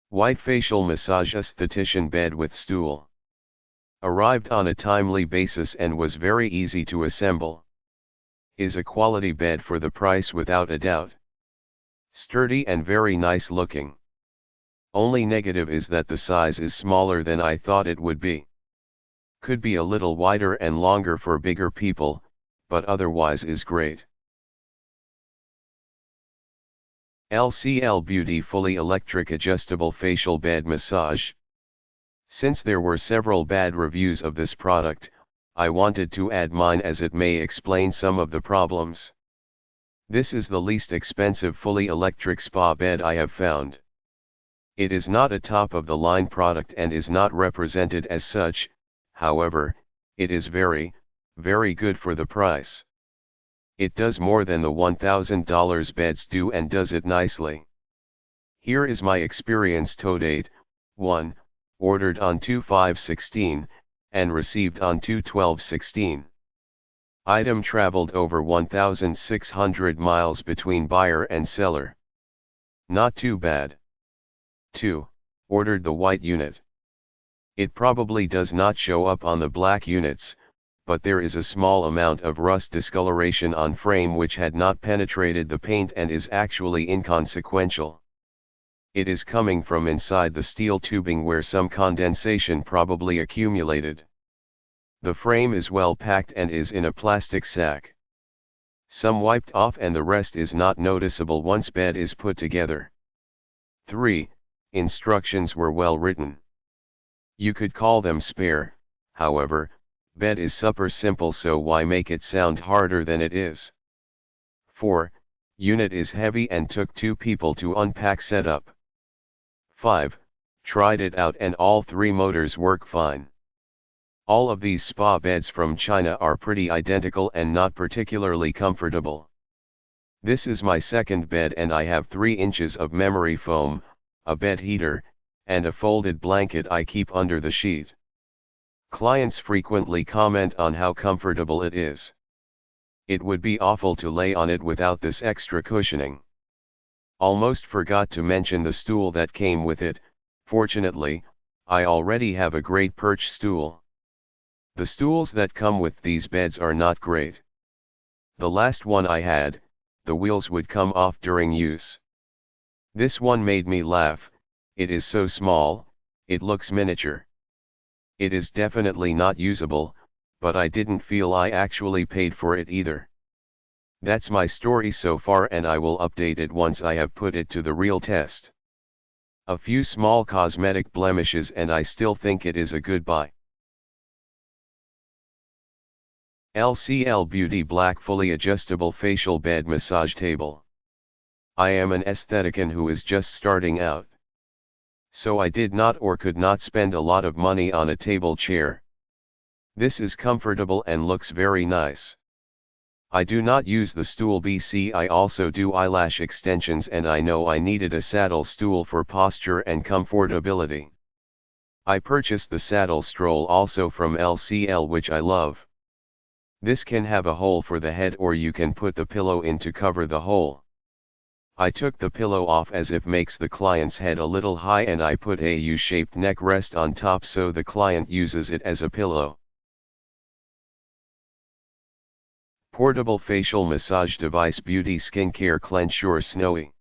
White Facial Massage Esthetician Bed with Stool. Arrived on a timely basis and was very easy to assemble. Is a quality bed for the price without a doubt. Sturdy and very nice looking. Only negative is that the size is smaller than I thought it would be. Could be a little wider and longer for bigger people, but otherwise is great. LCL Beauty Fully Electric Adjustable Facial Bed Massage. Since there were several bad reviews of this product, I wanted to add mine as it may explain some of the problems. This is the least expensive fully electric spa bed I have found. It is not a top-of-the-line product and is not represented as such, however, it is very, very good for the price. It does more than the $1,000 beds do and does it nicely. Here is my experience to date. 1. Ordered on 2/5/16, and received on 2/12/16. Item traveled over 1,600 miles between buyer and seller. Not too bad. 2. Ordered the white unit. It probably does not show up on the black units, but there is a small amount of rust discoloration on frame which had not penetrated the paint and is actually inconsequential. It is coming from inside the steel tubing where some condensation probably accumulated. The frame is well packed and is in a plastic sack. Some wiped off and the rest is not noticeable once bed is put together. 3. Instructions were well written. You could call them spare, however, bed is super simple, so why make it sound harder than it is? 4. Unit is heavy and took 2 people to unpack setup. 5. Tried it out and all 3 motors work fine. All of these spa beds from China are pretty identical and not particularly comfortable. This is my second bed and I have 3 inches of memory foam, a bed heater, and a folded blanket I keep under the sheet. Clients frequently comment on how comfortable it is. It would be awful to lay on it without this extra cushioning. Almost forgot to mention the stool that came with it. Fortunately, I already have a great perch stool. The stools that come with these beds are not great. The last one I had, the wheels would come off during use. This one made me laugh. It is so small, it looks miniature. It is definitely not usable, but I didn't feel I actually paid for it either. That's my story so far and I will update it once I have put it to the real test. A few small cosmetic blemishes and I still think it is a good buy. LCL Beauty Black Fully Adjustable Facial Bed Massage Table. I am an esthetican who is just starting out. So I did not or could not spend a lot of money on a table chair. This is comfortable and looks very nice. I do not use the stool BC. I also do eyelash extensions and I know I needed a saddle stool for posture and comfortability. I purchased the saddle stroll also from LCL, which I love. This can have a hole for the head or you can put the pillow in to cover the hole. I took the pillow off as it makes the client's head a little high and I put a U-shaped neck rest on top so the client uses it as a pillow. Portable Facial Massage Device Beauty Skincare Clencheur Snowy.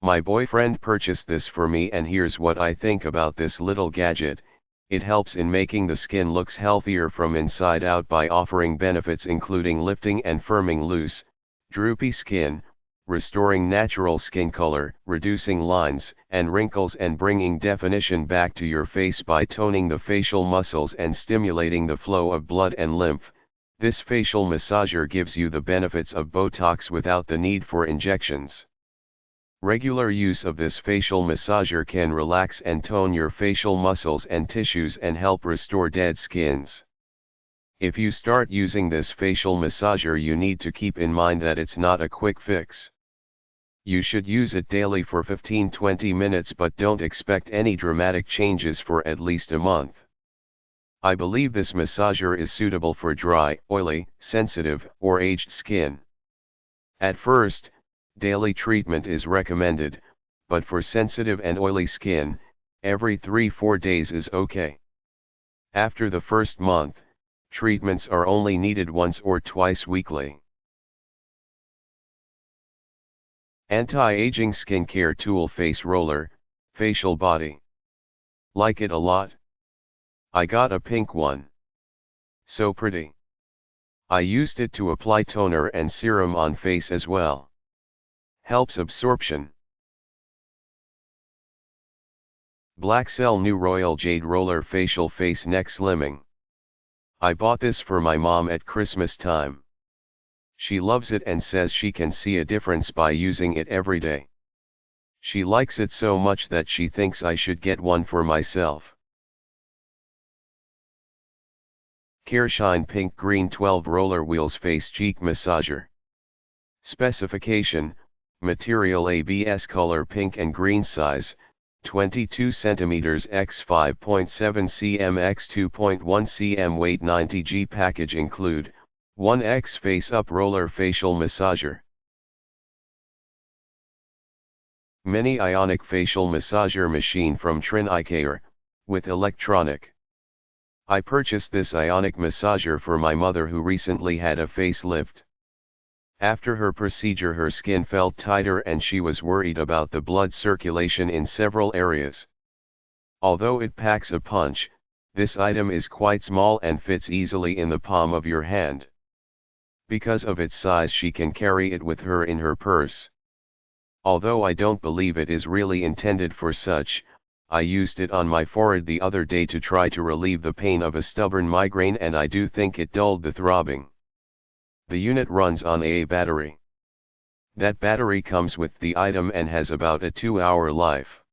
My boyfriend purchased this for me and here's what I think about this little gadget. It helps in making the skin looks healthier from inside out by offering benefits including lifting and firming loose, droopy skin, restoring natural skin color, reducing lines and wrinkles and bringing definition back to your face by toning the facial muscles and stimulating the flow of blood and lymph. This facial massager gives you the benefits of Botox without the need for injections. Regular use of this facial massager can relax and tone your facial muscles and tissues and help restore dead skins. If you start using this facial massager, you need to keep in mind that it's not a quick fix. You should use it daily for 15-20 minutes, but don't expect any dramatic changes for at least a month. I believe this massager is suitable for dry, oily, sensitive, or aged skin. At first, daily treatment is recommended, but for sensitive and oily skin, every 3-4 days is okay. After the first month, treatments are only needed once or twice weekly. Anti-aging skincare tool face roller, facial body. Like it a lot? I got a pink one. So pretty. I used it to apply toner and serum on face as well. Helps absorption. Black Cell New Royal Jade Roller Facial Face Neck Slimming. I bought this for my mom at Christmas time. She loves it and says she can see a difference by using it every day. She likes it so much that she thinks I should get one for myself. CareShine Pink Green 12 Roller Wheels Face Cheek Massager. Specification: material ABS color pink and green, size 22 cm x 5.7 cm x 2.1 cm, weight 90 g. Package include 1x Face Up Roller Facial Massager. Mini Ionic Facial Massager Machine from Trinicare, with electronic. I purchased this Ionic massager for my mother who recently had a facelift. After her procedure her skin felt tighter and she was worried about the blood circulation in several areas. Although it packs a punch, this item is quite small and fits easily in the palm of your hand. Because of its size she can carry it with her in her purse. Although I don't believe it is really intended for such, I used it on my forehead the other day to try to relieve the pain of a stubborn migraine and I do think it dulled the throbbing. The unit runs on a battery. That battery comes with the item and has about a 2-hour life.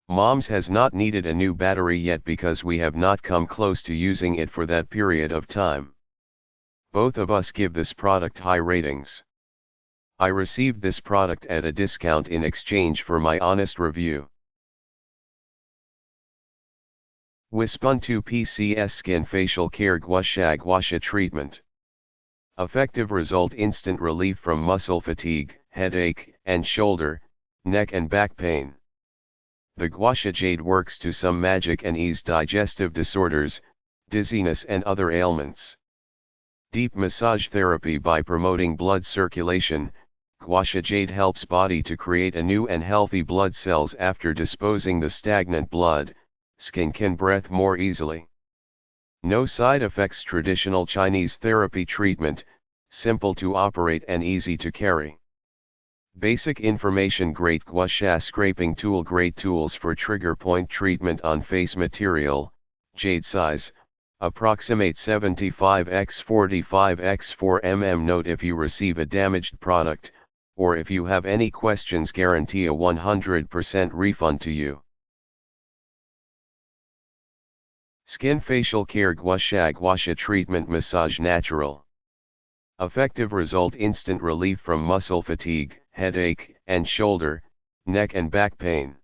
Mom's has not needed a new battery yet because we have not come close to using it for that period of time. Both of us give this product high ratings. I received this product at a discount in exchange for my honest review. Wispun 2 PCS Skin Facial Care Gua Sha Treatment. Effective result: instant relief from muscle fatigue, headache, and shoulder, neck and back pain. The Gua Sha Jade works to some magic and ease digestive disorders, dizziness and other ailments. Deep massage therapy by promoting blood circulation. Gua Sha Jade helps body to create a new and healthy blood cells after disposing the stagnant blood. Skin can breathe more easily. No side effects. Traditional Chinese therapy treatment, simple to operate and easy to carry. Basic information: great Gua Sha scraping tool, great tools for trigger point treatment on face. Material: jade, size approximate 75 x 45 x 4 mm. Note: if you receive a damaged product, or if you have any questions, guarantee a 100% refund to you. Skin Facial Care Gua Sha Treatment Massage Natural. Effective result: instant relief from muscle fatigue, headache, and shoulder, neck and back pain.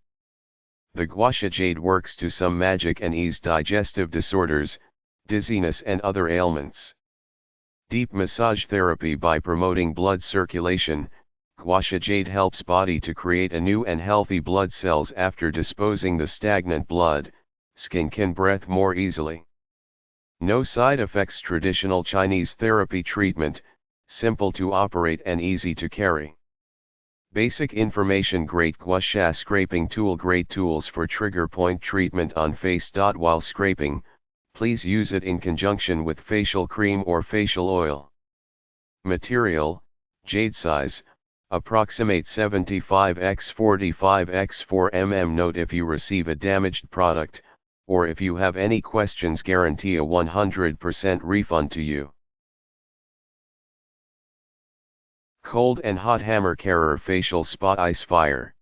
The Gua Sha Jade works to some magic and ease digestive disorders, dizziness and other ailments. Deep massage therapy by promoting blood circulation. Gua Sha Jade helps body to create a new and healthy blood cells after disposing the stagnant blood. Skin can breathe more easily. No side effects. Traditional Chinese therapy treatment, simple to operate and easy to carry. Basic information: great Gua Sha scraping tool, great tools for trigger point treatment on face. While scraping, please use it in conjunction with facial cream or facial oil. Material: jade, size approximate 75 x 45 x 4 mm. Note: if you receive a damaged product, or if you have any questions, guarantee a 100% refund to you. Cold and Hot Hammer Carer Facial Spa Ice Fire.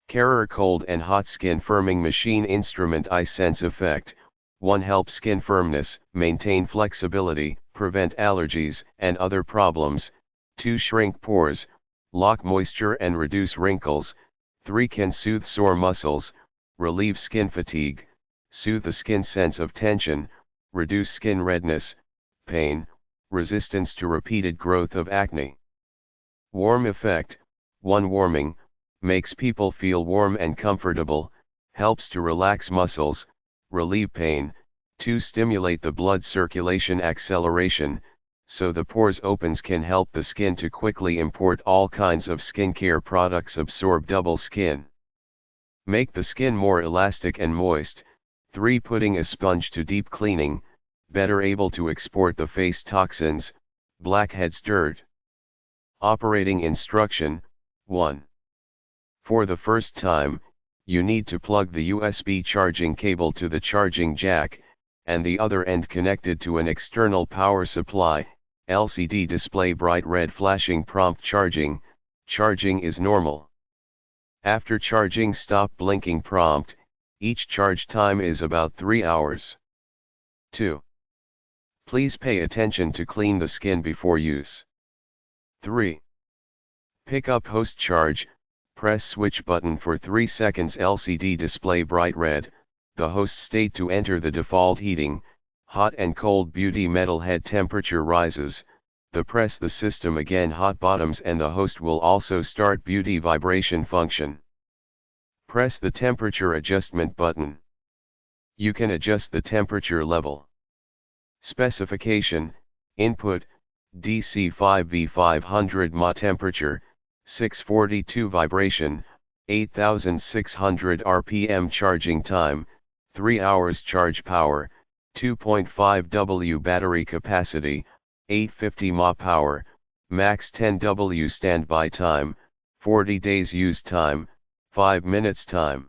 Carer Cold and Hot Skin Firming Machine Instrument. Ice Sense Effect. 1. Help skin firmness, maintain flexibility, prevent allergies and other problems. 2. Shrink pores, lock moisture and reduce wrinkles. 3. Can soothe sore muscles, relieve skin fatigue, soothe the skin sense of tension, reduce skin redness, pain, resistance to repeated growth of acne. Warm effect. 1. Warming, makes people feel warm and comfortable, helps to relax muscles, relieve pain, to stimulate the blood circulation acceleration, so the pores opens can help the skin to quickly import all kinds of skincare products absorb double skin. Make the skin more elastic and moist. 3. Putting a sponge to deep cleaning, better able to export the face toxins, blackheads dirt. Operating instruction, 1. For the first time, you need to plug the USB charging cable to the charging jack, and the other end connected to an external power supply. LCD display bright red flashing prompt charging. Charging is normal. After charging stop blinking prompt. Each charge time is about 3 hours. 2. Please pay attention to clean the skin before use. 3. Pick up host charge, press switch button for 3 seconds. LCD display bright red, the host state to enter the default heating, hot and cold beauty metal head temperature rises, the press the system again hot bottoms and the host will also start beauty vibration function. Press the temperature adjustment button. You can adjust the temperature level. Specification, input, DC 5V 500 mAh temperature, 642 vibration, 8600 RPM charging time, 3 hours charge power, 2.5 W battery capacity, 850 mAh power, max 10 W standby time, 40 days use time, 5 minutes time.